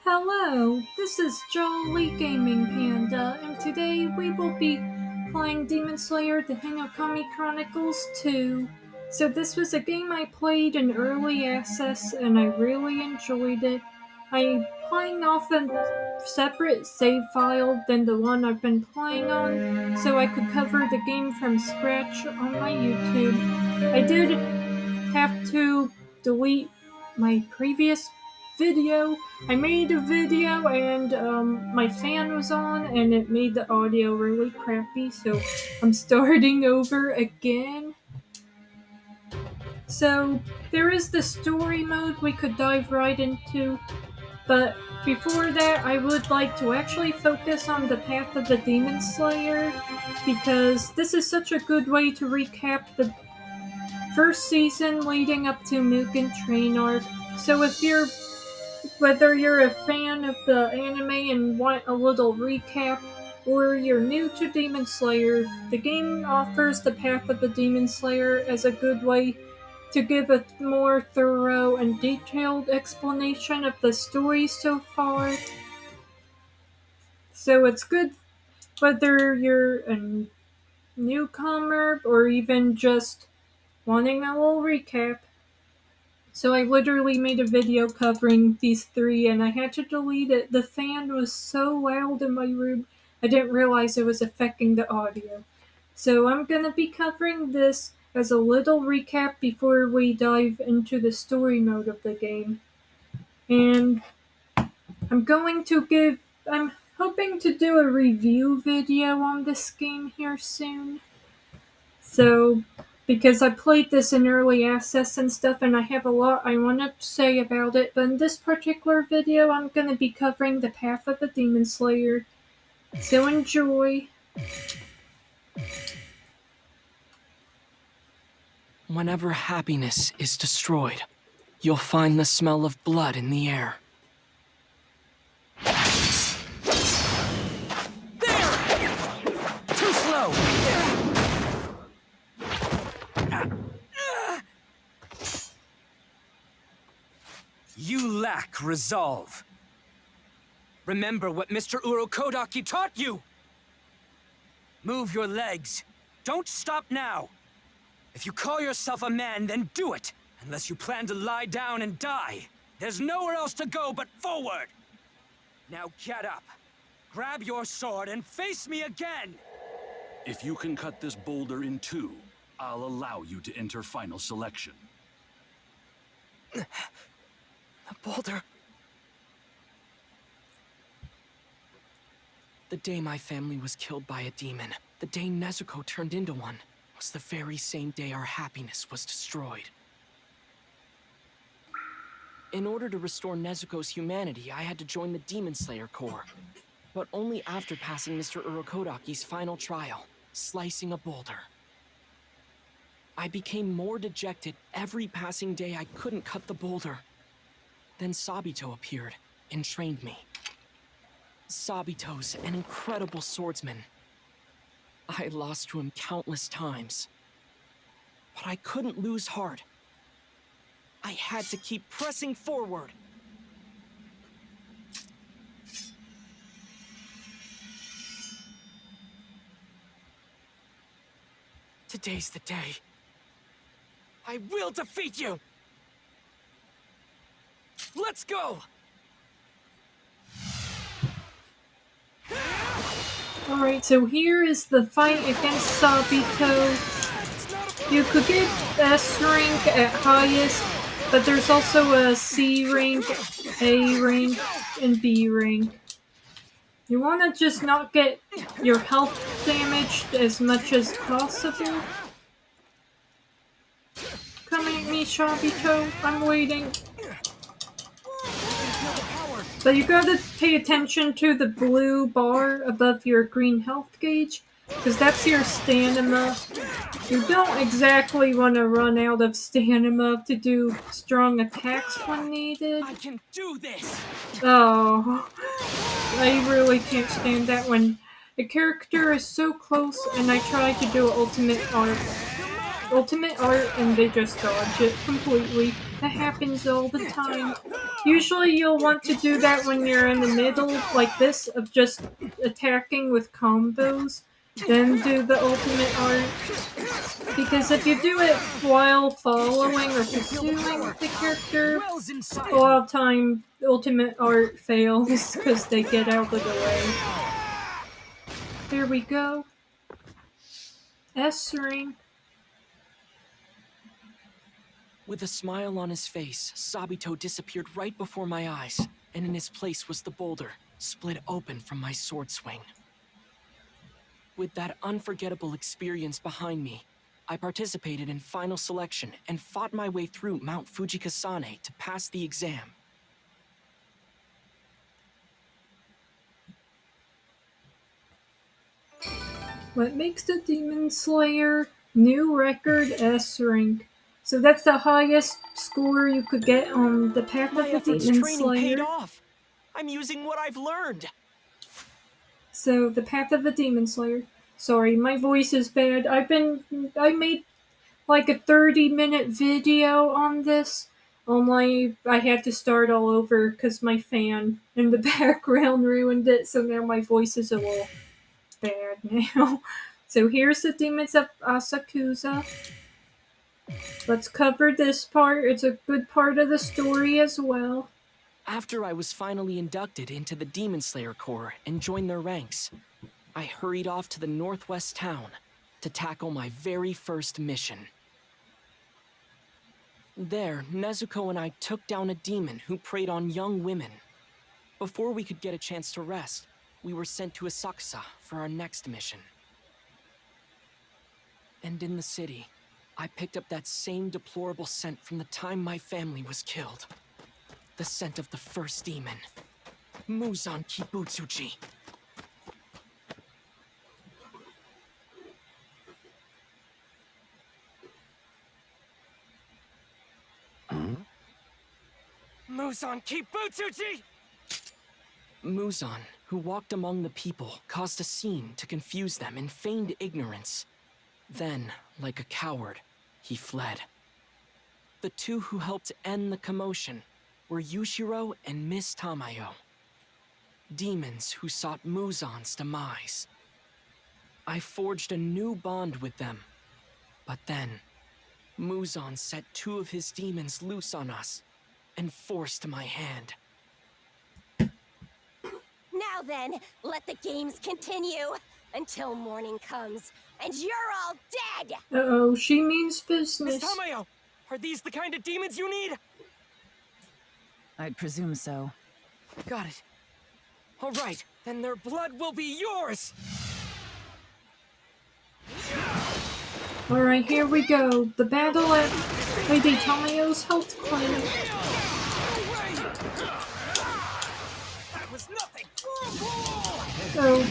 Hello, this is Jolly Gaming Panda, and today we will be playing Demon Slayer The Hinokami Chronicles 2. So this was a game I played in early access, and I really enjoyed it. I'm playing off a separate save file than the one I've been playing on, so I could cover the game from scratch on my YouTube. I did have to delete my previous video. I made a video and my fan was on and it made the audio really crappy, so I'm starting over again. So there is the story mode we could dive right into, but before that I would like to actually focus on the path of the Demon Slayer, because this is such a good way to recap the first season leading up to Mugen Train arc. So whether you're a fan of the anime and want a little recap, or you're new to Demon Slayer, the game offers the path of the Demon Slayer as a good way to give a more thorough and detailed explanation of the story so far. So it's good whether you're a newcomer or even just wanting a little recap. So I literally made a video covering these three and I had to delete it. The fan was so loud in my room, I didn't realize it was affecting the audio. So I'm going to be covering this as a little recap before we dive into the story mode of the game. And I'm hoping to do a review video on this game here soon. So, because I played this in early access and stuff, and I have a lot I want to say about it, but in this particular video, I'm going to be covering the path of the Demon Slayer. So enjoy. Whenever happiness is destroyed, you'll find the smell of blood in the air. There! Too slow! You lack resolve. Remember what Mr. Urokodaki taught you! Move your legs. Don't stop now. If you call yourself a man, then do it. Unless you plan to lie down and die. There's nowhere else to go but forward. Now get up. Grab your sword and face me again! If you can cut this boulder in two, I'll allow you to enter final selection. The boulder. The day my family was killed by a demon, the day Nezuko turned into one, was the very same day our happiness was destroyed. In order to restore Nezuko's humanity, I had to join the Demon Slayer Corps. But only after passing Mr. Urokodaki's final trial, slicing a boulder. I became more dejected every passing day I couldn't cut the boulder. Then Sabito appeared and trained me. Sabito's an incredible swordsman. I lost to him countless times. But I couldn't lose heart. I had to keep pressing forward. Today's the day. I will defeat you! Let's go! Alright, so here is the fight against Sabito. You could get S rank at highest, but there's also a C rank, A rank, and B rank. You want to just not get your health damaged as much as possible. Come at me, Sabito. I'm waiting. But you gotta pay attention to the blue bar above your green health gauge, because that's your stamina. You don't exactly want to run out of stamina to do strong attacks when needed. I can do this! Oh, I really can't stand that when a character is so close and I try to do ultimate art and they just dodge it completely. That happens all the time. Usually you'll want to do that when you're in the middle, like this, of just attacking with combos, then do the ultimate art. Because if you do it while following or pursuing the character, Wells inside a lot of time ultimate art fails because they get out of the way. There we go. S ring. With a smile on his face, Sabito disappeared right before my eyes, and in his place was the boulder, split open from my sword swing. With that unforgettable experience behind me, I participated in final selection and fought my way through Mount Fujikasane to pass the exam. What makes the Demon Slayer new record S rank? So that's the highest score you could get on the Path My of the efforts Demon training paid Slayer. off! I'm using what I've learned! So the Path of the Demon Slayer. Sorry, my voice is bad. I made like a 30-minute video on this. Only I had to start all over because my fan in the background ruined it. So now my voice is a little bad now. So here's the Demons of Asakusa. Let's cover this part. It's a good part of the story as well. After I was finally inducted into the Demon Slayer Corps and joined their ranks, I hurried off to the northwest town to tackle my very first mission. There, Nezuko and I took down a demon who preyed on young women. Before we could get a chance to rest, we were sent to Asakusa for our next mission. And in the city, I picked up that same deplorable scent from the time my family was killed. The scent of the first demon, Muzan Kibutsuji. Muzan Kibutsuji! Muzan, who walked among the people, caused a scene to confuse them in feigned ignorance. Then, like a coward, he fled. The two who helped end the commotion were Yushiro and Miss Tamayo, demons who sought Muzan's demise. I forged a new bond with them, but then Muzan set two of his demons loose on us and forced my hand. Now then, let the games continue until morning comes and you're all dead! Uh-oh, she means Miss business. Tamayo, are these the kind of demons you need? I'd presume so. Got it. All right, then their blood will be yours! Alright, here we go. The battle at Lady Tamayo's health clinic. That was nothing! Oh,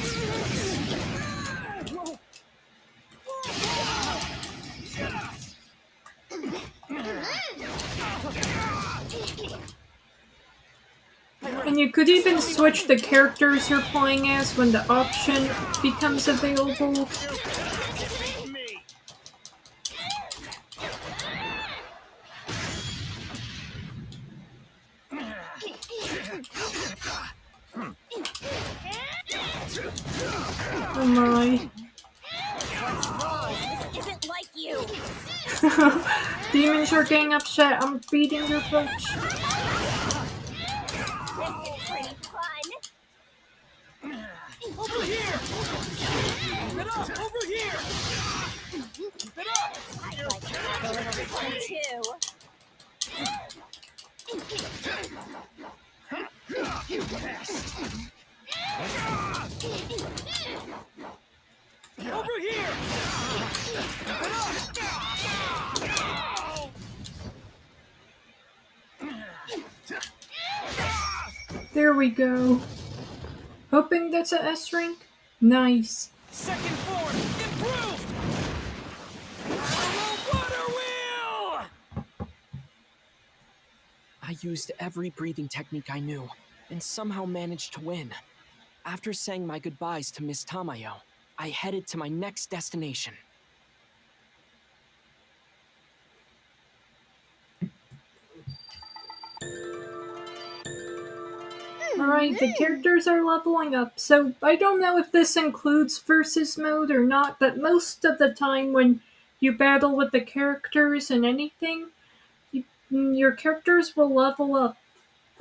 and you could even switch the characters you're playing as when the option becomes available. Oh my. This isn't like you! Demons are getting upset. I'm beating your bitch. This is pretty fun! Over here! Keep it up! Over here! Keep it up! I'd like to have a little fun too. You pest! Over here! Keep it up! There we go. Hoping that's a S rank? Nice. Second form, improved! Water wheel! I used every breathing technique I knew, and somehow managed to win. After saying my goodbyes to Miss Tamayo, I headed to my next destination. Alright, the characters are leveling up, so I don't know if this includes versus mode or not, but most of the time when you battle with the characters and anything, your characters will level up.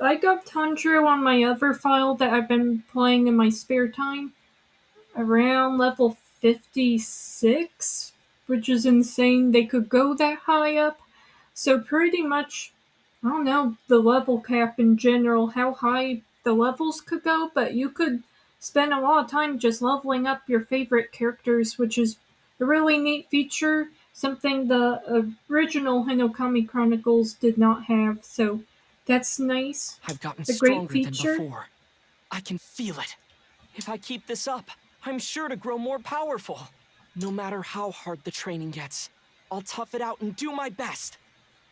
I got Tanjiro on my other file that I've been playing in my spare time around level 56, which is insane they could go that high up. So pretty much, I don't know the level cap in general, how high the levels could go, but you could spend a lot of time just leveling up your favorite characters, which is a really neat feature, something the original Hinokami Chronicles did not have, so that's nice. I've gotten A great stronger than feature. before. I can feel it. If I keep this up, I'm sure to grow more powerful. No matter how hard the training gets, I'll tough it out and do my best.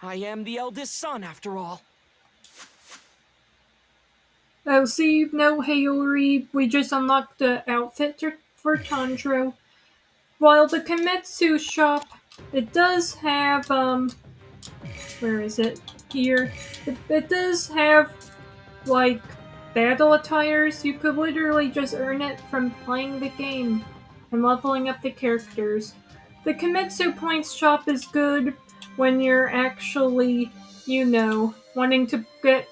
I am the eldest son, after all. Oh, see, no Haori, we just unlocked the outfit for Tanjiro. While the Kimetsu shop, it does have, where is it? Here. It does have, like, battle attires. You could literally just earn it from playing the game and leveling up the characters. The Kimetsu Points shop is good when you're actually, wanting to get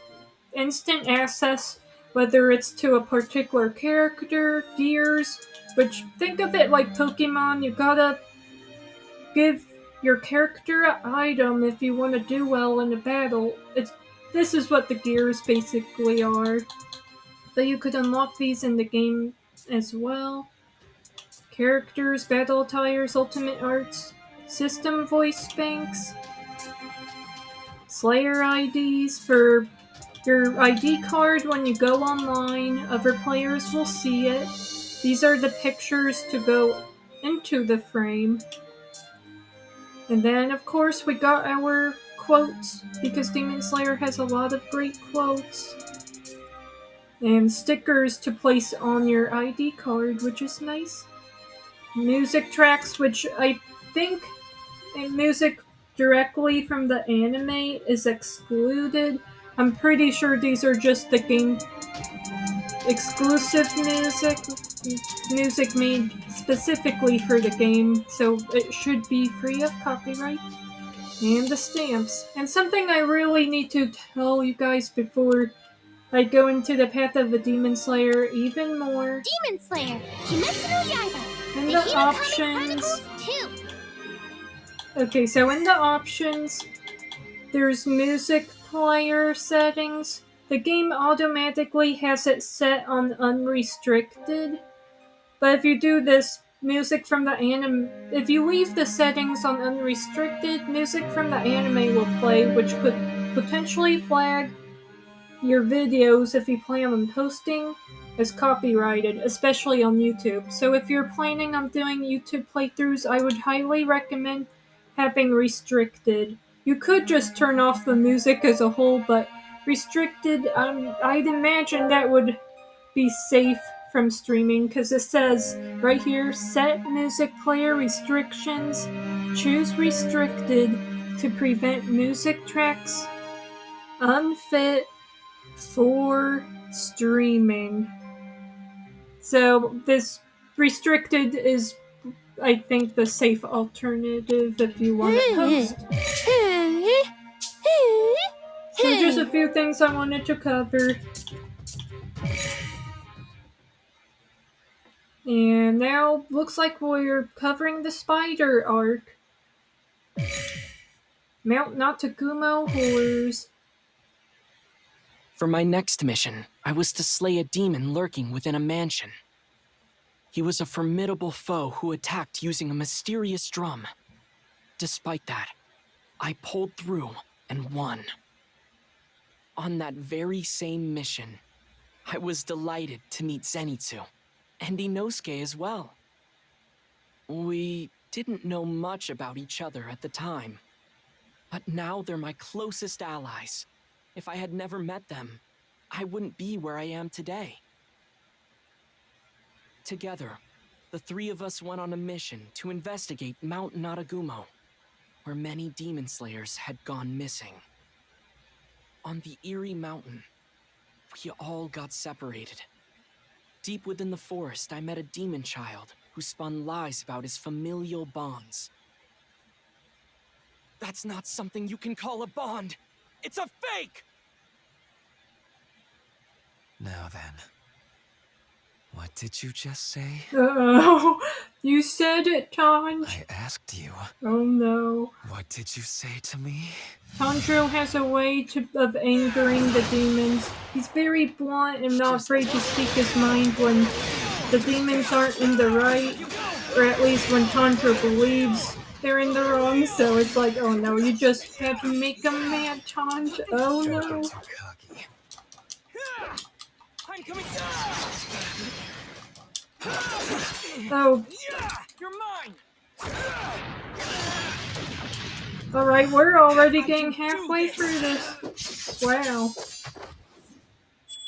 instant access, whether it's to a particular character, gears, which think of it like Pokemon, you gotta give your character an item if you want to do well in a battle. This is what the gears basically are. But you could unlock these in the game as well. Characters, battle attires, ultimate arts, system voice banks, Slayer IDs for your ID card when you go online. Other players will see it. These are the pictures to go into the frame. And then, of course, we got our quotes, because Demon Slayer has a lot of great quotes. And stickers to place on your ID card, which is nice. Music tracks, which I think music directly from the anime is excluded. I'm pretty sure these are just the game exclusive music made specifically for the game, so it should be free of copyright. And the stamps. And something I really need to tell you guys before I go into the path of the Demon Slayer even more. Demon Slayer, Kimetsu no Yaiba, In the the Hinokami options. Chronicles 2. Okay, so in the options, there's music player settings. The game automatically has it set on unrestricted. But if you do this, music from the anime, if you leave the settings on unrestricted, music from the anime will play, which could potentially flag your videos if you plan on posting as copyrighted, especially on YouTube. So if you're planning on doing YouTube playthroughs, I would highly recommend having restricted. You could just turn off the music as a whole, but restricted, I'd imagine that would be safe from streaming, because it says right here, set music player restrictions, choose restricted to prevent music tracks unfit for streaming. So this restricted is, I think, the safe alternative if you want to post. So just a few things I wanted to cover. And now, looks like we're covering the spider arc. Mount Natagumo Horrors. For my next mission, I was to slay a demon lurking within a mansion. He was a formidable foe who attacked using a mysterious drum. Despite that, I pulled through and won. On that very same mission, I was delighted to meet Zenitsu, and Inosuke as well. We didn't know much about each other at the time, but now they're my closest allies. If I had never met them, I wouldn't be where I am today. Together, the three of us went on a mission to investigate Mount Natagumo, where many demon slayers had gone missing. On the eerie mountain, we all got separated. Deep within the forest, I met a demon child who spun lies about his familial bonds. That's not something you can call a bond. It's a fake! Now then, what did you just say? Oh, you said it, Tanj. I asked you. Oh no. What did you say to me? Tanjiro has a way of angering the demons. He's very blunt and not afraid to speak his mind when the demons aren't in the right, or at least when Tanjiro believes they're in the wrong. So it's like, oh no, you just had to make him mad, Tanj. Oh Don't no. get too cocky. I'm coming. Oh, You're mine! alright, we're already getting halfway through this. Wow.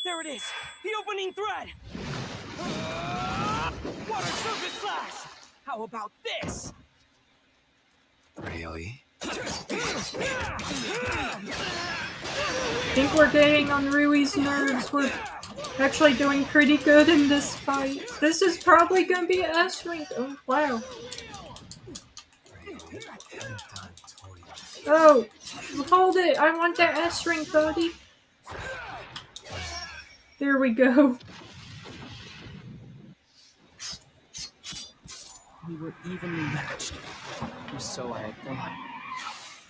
There it is! The opening thread! Water circuit flash! How about this? Really? I think we're getting on Rui's nerves. We're actually doing pretty good in this fight. This is probably gonna be an S rank. Oh, wow. Really? I'm done toying. Oh, hold it. I want that S rank, buddy. There we go. We were evenly matched. Or so I had thought.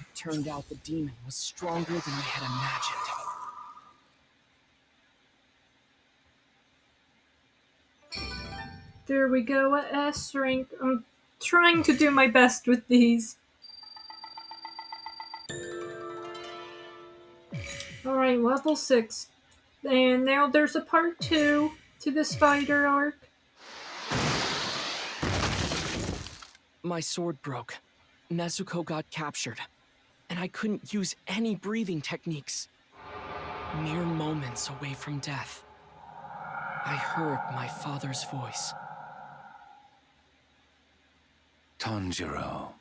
It turned out the demon was stronger than I had imagined. There we go, a S rank. I'm trying to do my best with these. Alright, level 6. And now there's a part 2 to the spider arc. My sword broke. Nezuko got captured. And I couldn't use any breathing techniques. Mere moments away from death, I heard my father's voice. Tanjiro,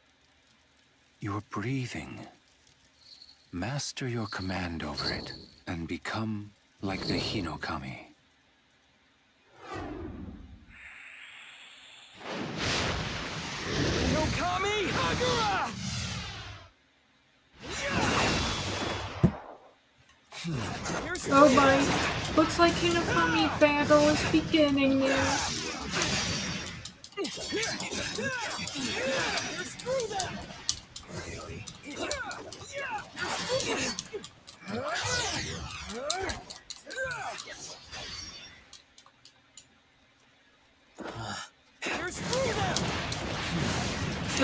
you're breathing. Master your command over it, and become like the Hinokami. Hinokami Hagura! Oh my. Looks like Hinokami battle is beginning now. Really?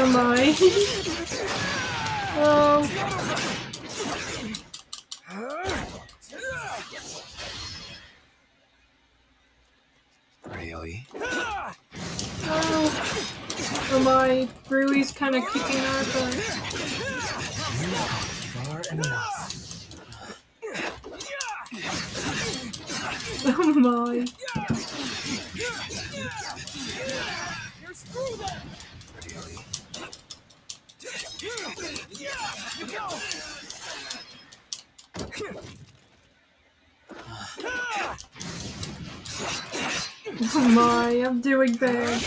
Oh my. Oh. Really? Oh. Oh my. Rui's kind of kicking our butt. Far enough. Oh my. Really? Oh my, I'm doing bad.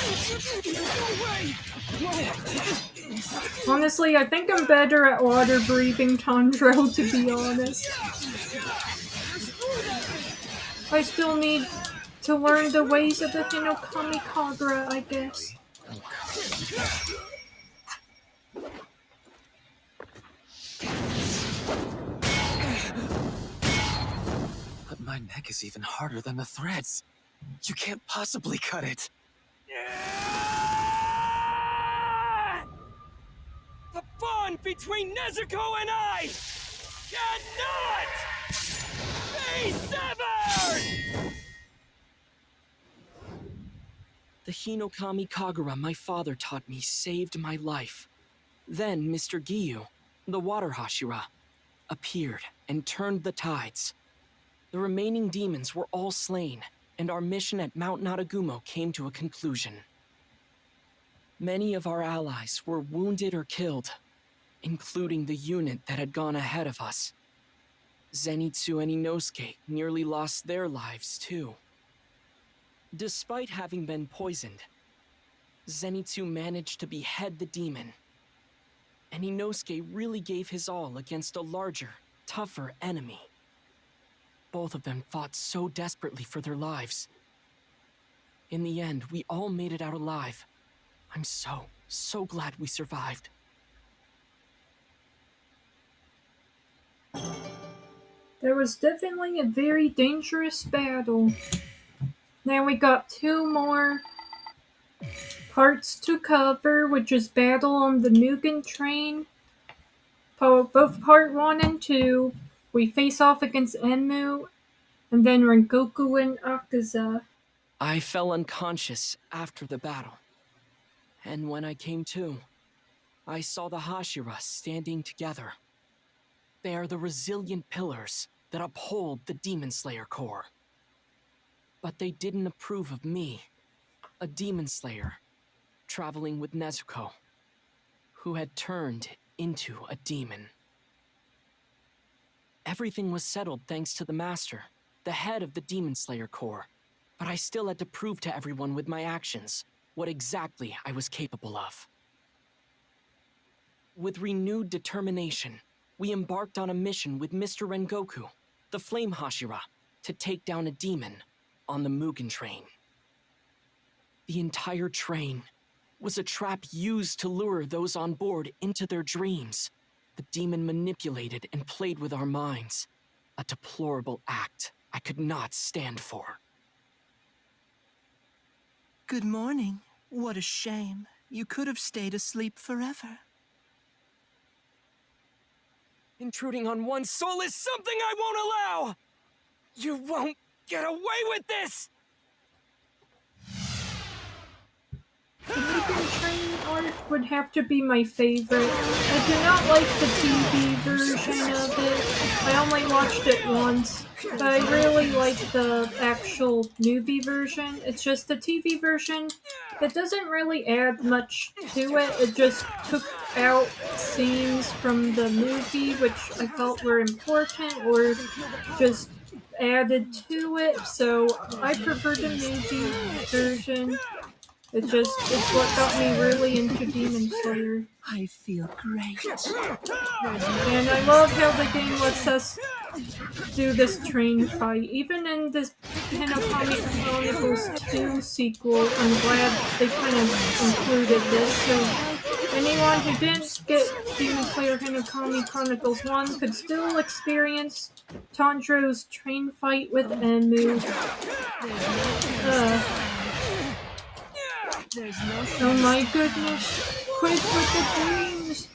Honestly, I think I'm better at water breathing Tanjiro, to be honest. I still need to learn the ways of the Hinokami Kagura, I guess. But my neck is even harder than the threads. You can't possibly cut it. The bond between Nezuko and I cannot be severed! The Hinokami Kagura my father taught me saved my life. Then Mr. Giyu, the water Hashira, appeared and turned the tides. The remaining demons were all slain, and our mission at Mount Naragumo came to a conclusion. Many of our allies were wounded or killed, including the unit that had gone ahead of us. Zenitsu and Inosuke nearly lost their lives too. Despite having been poisoned, Zenitsu managed to behead the demon, and Inosuke really gave his all against a larger, tougher enemy. Both of them fought so desperately for their lives. In the end, we all made it out alive. I'm so glad we survived. There was definitely a very dangerous battle. Now we got 2 more parts to cover, which is Battle on the Mugen Train. Both Part 1 and 2, we face off against Enmu, and then Rengoku and Akaza. I fell unconscious after the battle. And when I came to, I saw the Hashira standing together. They are the resilient pillars that uphold the Demon Slayer Corps. But they didn't approve of me, a Demon Slayer, traveling with Nezuko, who had turned into a demon. Everything was settled thanks to the Master, the head of the Demon Slayer Corps, but I still had to prove to everyone with my actions what exactly I was capable of. With renewed determination, we embarked on a mission with Mr. Rengoku, the Flame Hashira, to take down a demon on the Mugen Train. The entire train was a trap used to lure those on board into their dreams. The demon manipulated and played with our minds, a deplorable act I could not stand for. Good morning. What a shame. You could have stayed asleep forever. Intruding on one's soul is something I won't allow! You won't get away with this! The Mugen Train arc would have to be my favorite. I do not like the TV version of it. I only watched it once, but I really like the actual movie version. It's just the TV version, it doesn't really add much to it. It just took out scenes from the movie which I felt were important or just added to it, so I prefer the movie version. It's what got me really into Demon Slayer. I feel great. And I love how the game lets us do this train fight. Even in this Hinokami Chronicles 2 sequel, I'm glad they kind of included this. So anyone who didn't get Demon Slayer Hinokami Chronicles 1 could still experience Tanjiro's train fight with Enmu. Oh my goodness! Quit with the dreams!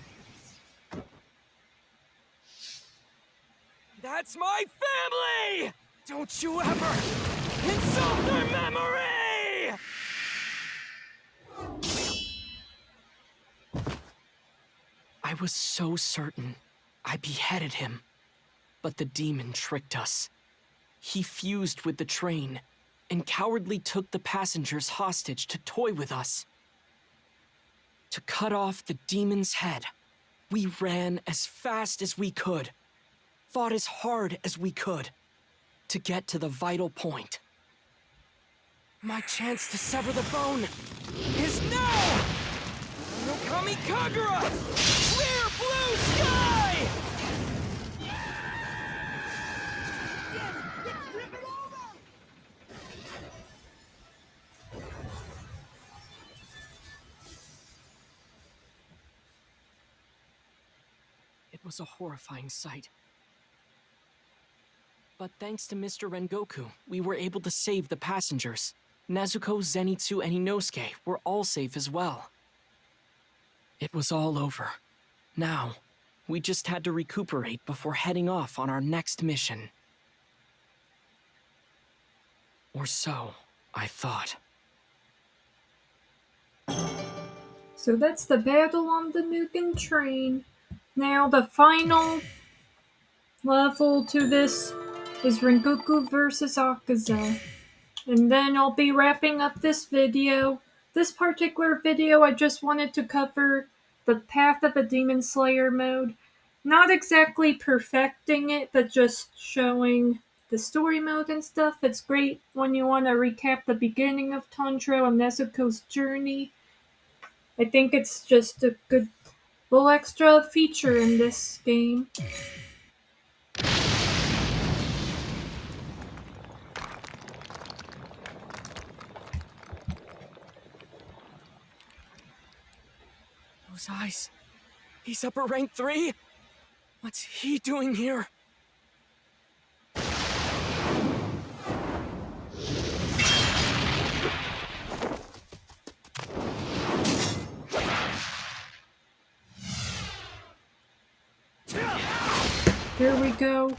That's my family! Don't you ever insult their memory! I was so certain I beheaded him, but the demon tricked us. He fused with the train and cowardly took the passengers hostage to toy with us. To cut off the demon's head, we ran as fast as we could, fought as hard as we could, to get to the vital point. My chance to sever the bone is now! Hinokami Kagura! Clear blue sky! It was a horrifying sight. But thanks to Mr. Rengoku, we were able to save the passengers. Nezuko, Zenitsu, and Inosuke were all safe as well. It was all over. Now, we just had to recuperate before heading off on our next mission. Or so, I thought. So that's the battle on the Mugen Train. Now the final level to this is Rengoku versus Akaza. And then I'll be wrapping up this video. This particular video I just wanted to cover the Path of a Demon Slayer mode. not exactly perfecting it, but just showing the story mode and stuff. It's great when you want to recap the beginning of Tanjiro and Nezuko's journey. I think it's just a good little extra feature in this game. Those eyes. He's upper rank 3? What's he doing here? Here we go.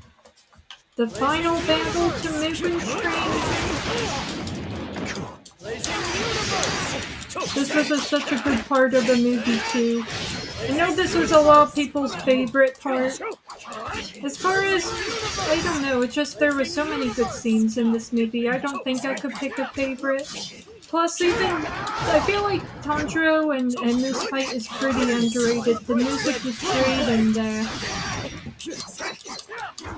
The final battle to Mugen Train. This was such a good part of the movie too. I know this was a lot of people's favorite part. As far as, I don't know, it's just there were so many good scenes in this movie. I don't think I could pick a favorite. Plus, even, I feel like Tanjiro and this fight is pretty underrated. The music is great, and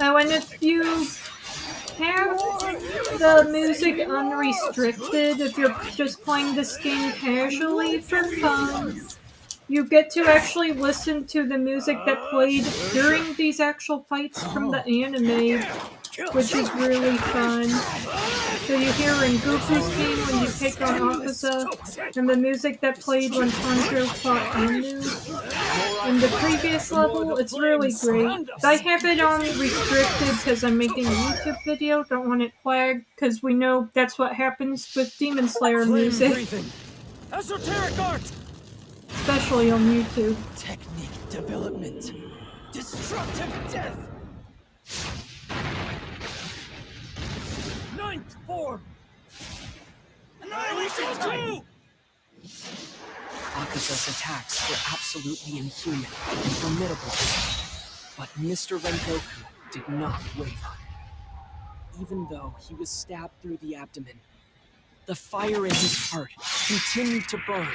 and if you have the music unrestricted, if you're just playing this game casually for fun, you get to actually listen to the music that played during these actual fights from the anime, which is really fun. So you hear Rengoku's theme when you take on Akaza, and the music that played when Tanjiro fought Anu. In the previous level, it's really great. I have it on restricted because I'm making a YouTube video, don't want it flagged, because we know that's what happens with Demon Slayer music. Esoteric art! Especially on YouTube. Technique development. Destructive death! Ninth form! Annihilation time! Akaza's attacks were absolutely inhuman and formidable, but Mr. Rengoku did not waver. Even though he was stabbed through the abdomen, the fire in his heart continued to burn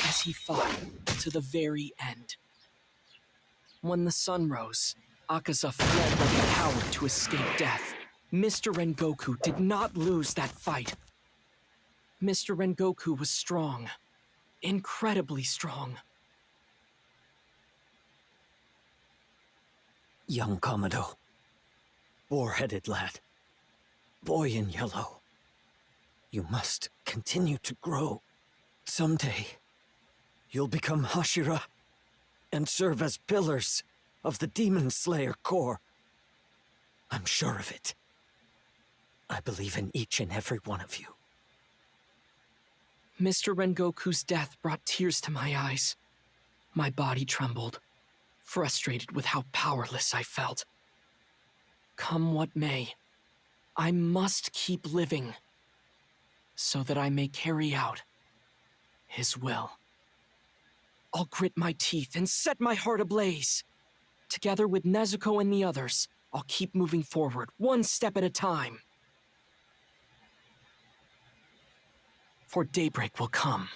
as he fought to the very end. When the sun rose, Akaza fled like a coward to escape death. Mr. Rengoku did not lose that fight. Mr. Rengoku was strong. Incredibly strong. Young Komodo. Boar-headed lad. Boy in yellow. You must continue to grow. Someday, you'll become Hashira and serve as pillars of the Demon Slayer Corps. I'm sure of it. I believe in each and every one of you. Mr. Rengoku's death brought tears to my eyes. My body trembled, frustrated with how powerless I felt. Come what may, I must keep living, so that I may carry out his will. I'll grit my teeth and set my heart ablaze. Together with Nezuko and the others, I'll keep moving forward, one step at a time. For daybreak will come.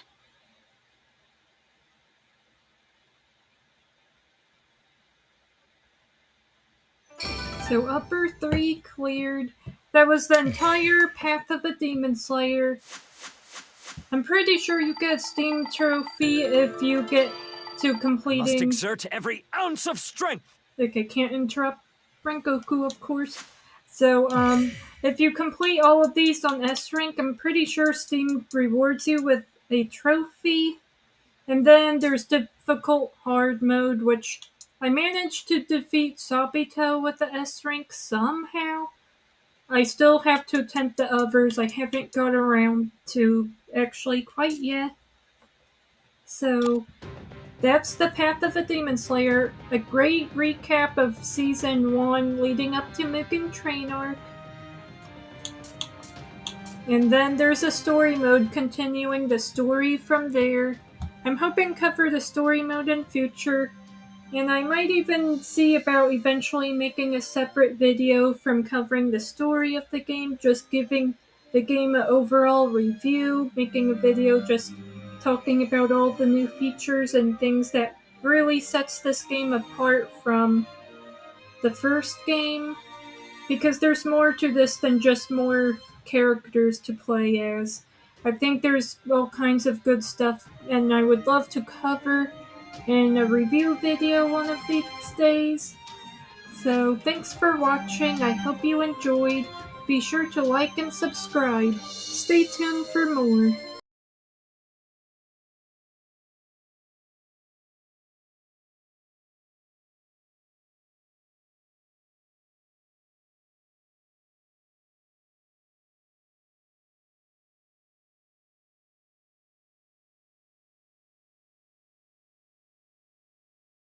So upper 3 cleared. That was the entire path of a Demon Slayer. I'm pretty sure you get Steam Trophy if you get to completing... Must exert every ounce of strength! Okay, can't interrupt Rengoku, of course. So, if you complete all of these on S rank, I'm pretty sure Steam rewards you with a trophy. And then there's difficult hard mode, which I managed to defeat Sabito with the S rank somehow. I still have to attempt the others. I haven't got around to actually quite yet. So, that's the Path of a Demon Slayer, a great recap of Season 1 leading up to Mugen Train arc. And then there's a story mode continuing the story from there. I'm hoping to cover the story mode in future, and I might even see about eventually making a separate video from covering the story of the game, just giving the game an overall review, making a video just talking about all the new features and things that really sets this game apart from the first game, because there's more to this than just more characters to play as. I think there's all kinds of good stuff, and I would love to cover in a review video one of these days. So thanks for watching, I hope you enjoyed. Be sure to like and subscribe. Stay tuned for more.